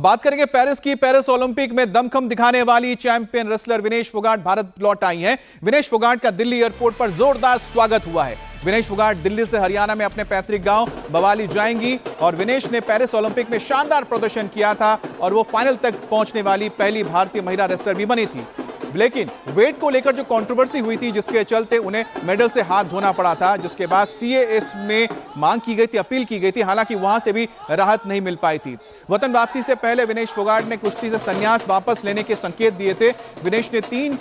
बात करेंगे पेरिस की। पेरिस ओलंपिक में दमखम दिखाने वाली चैंपियन रेसलर विनेश फोगाट भारत लौट आई हैं। विनेश फोगाट का दिल्ली एयरपोर्ट पर जोरदार स्वागत हुआ है। विनेश फोगाट दिल्ली से हरियाणा में अपने पैतृक गांव बवाली जाएंगी और विनेश ने पेरिस ओलंपिक में शानदार प्रदर्शन किया था और वो फाइनल तक पहुंचने वाली पहली भारतीय महिला रेसलर भी बनी थी। लेकिन वेट को लेकर जो कंट्रोवर्सी हुई थी, जिसके चलते उन्हें मेडल से हाथ धोना पड़ा था, जिसके बाद सीएएस में मांग की गई थी, अपील की गई थी। हालांकि वहां से भी राहत नहीं मिल पाई थी। वतन वापसी से पहले विनेश फोगाट ने कुश्ती से संन्यास वापस लेने के संकेत दिए थे। विनेश ने 3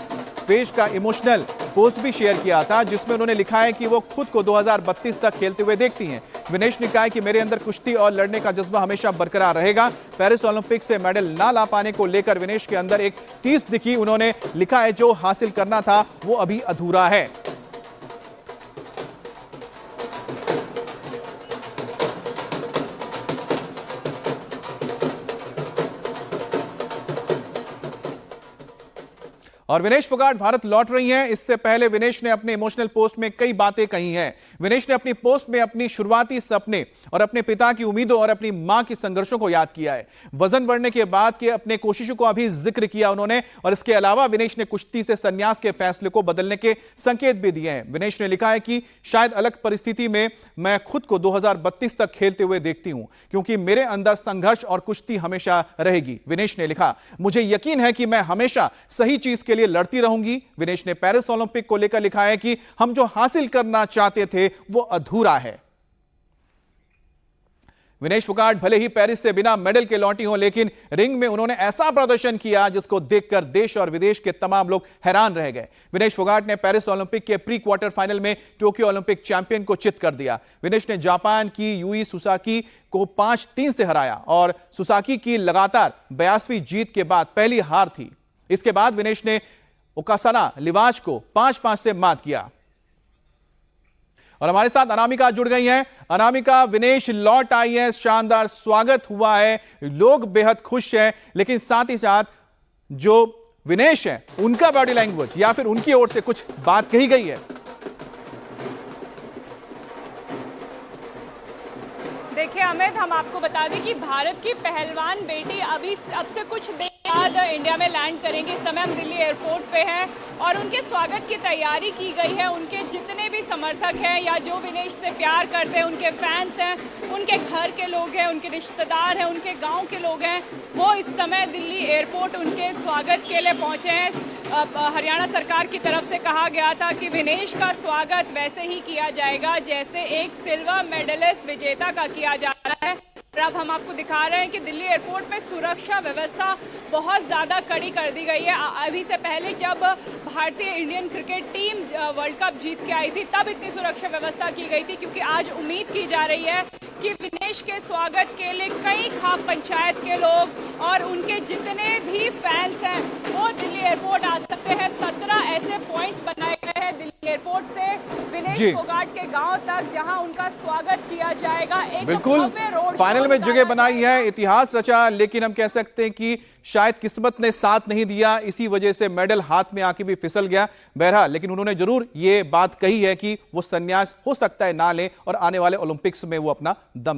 पेज का इमोशनल पोस्ट भी शेयर किया था, जिसमें उन्होंने लिखा है कि वो खुद को 2032 तक खेलते हुए देखती हैं। विनेश ने कहा है कि मेरे अंदर कुश्ती और लड़ने का जज्बा हमेशा बरकरार रहेगा। पेरिस ओलंपिक से मेडल ना ला पाने को लेकर विनेश के अंदर एक टीस दिखी। उन्होंने लिखा है जो हासिल करना था वो अभी अधूरा है। और विनेश फोगाट भारत लौट रही हैं। इससे पहले विनेश ने अपने इमोशनल पोस्ट में कई बातें कही हैं। विनेश ने अपनी पोस्ट में अपनी शुरुआती सपने और अपने पिता की उम्मीदों और अपनी मां की संघर्षों को याद किया है। वजन बढ़ने के बाद के अपने कोशिशों को अभी जिक्र किया उन्होंने। और इसके अलावा विनेश ने कुश्ती से संन्यास के फैसले को बदलने के संकेत भी दिए हैं। विनेश ने लिखा है कि शायद अलग परिस्थिति में मैं खुद को 2032 तक खेलते हुए देखती हूं, क्योंकि मेरे अंदर संघर्ष और कुश्ती हमेशा रहेगी। विनेश ने लिखा, मुझे यकीन है कि मैं हमेशा सही चीज के लिए लड़ती रहूंगी। विनेश ने पेरिस ओलंपिक को लेकर लिखा है कि हम जो हासिल करना चाहते थे वो अधूरा है। विनेश फोगाट भले ही पेरिस से बिना मेडल के लौटी हो, लेकिन रिंग में उन्होंने ऐसा प्रदर्शन किया जिसको देखकर देश और विदेश के तमाम लोग हैरान रह गए। विनेश फोगाट ने पेरिस ओलंपिक के प्री क्वार्टर फाइनल में टोक्यो ओलंपिक चैंपियन को चित कर दिया। विनेश ने जापान की यूई सुसाकी को 5-3 से हराया और सुसाकी की लगातार 82वीं जीत के बाद पहली हार थी। इसके बाद विनेश ने ओकासाना लिवाच को 5-5 से मात किया। और हमारे साथ अनामिका जुड़ गई हैं। अनामिका, विनेश लौट आई है, शानदार स्वागत हुआ है, लोग बेहद खुश हैं, लेकिन साथ ही साथ जो विनेश है उनका बॉडी लैंग्वेज या फिर उनकी ओर से कुछ बात कही गई है? देखिए अमित, हम आपको बता दें कि भारत की पहलवान बेटी अब से कुछ देर बाद इंडिया में लैंड करेंगे। इस समय हम दिल्ली एयरपोर्ट पे हैं और उनके स्वागत की तैयारी की गई है। उनके जितने भी समर्थक हैं या जो विनेश से प्यार करते हैं, उनके फैंस हैं, उनके घर के लोग हैं, उनके रिश्तेदार हैं, उनके गांव के लोग हैं, वो इस समय दिल्ली एयरपोर्ट उनके स्वागत के लिए पहुंचे हैं। हरियाणा सरकार की तरफ से कहा गया था कि विनेश का स्वागत वैसे ही किया जाएगा जैसे एक सिल्वर मेडलिस्ट विजेता का किया जा रहा है। अब हम आपको दिखा रहे हैं कि दिल्ली एयरपोर्ट में सुरक्षा व्यवस्था बहुत ज्यादा कड़ी कर दी गई है। अभी से पहले जब भारतीय Indian cricket team world cup जीत के आई थी, तब इतनी सुरक्षा व्यवस्था की गई थी, क्योंकि आज उम्मीद की जा रही है कि विनेश के स्वागत के लिए कई खाप पंचायत के लोग और उनके जितने भी फैंस हैं वो दिल्ली एयरपोर्ट आ सकते हैं। 17 ऐसे पॉइंट्स बनाए गए हैं दिल्ली एयरपोर्ट से विनेश फोगाट के गांव तक, जहां उनका स्वागत किया जाएगा। एक बिल्कुल फाइनल में जगह बनाई है, इतिहास रचा, लेकिन हम कह सकते हैं कि शायद किस्मत ने साथ नहीं दिया, इसी वजह से मेडल हाथ में आके भी फिसल गया। बहरहाल, लेकिन उन्होंने जरूर ये बात कही है कि वो संन्यास हो सकता है ना ले और आने वाले ओलंपिक्स में वो अपना दम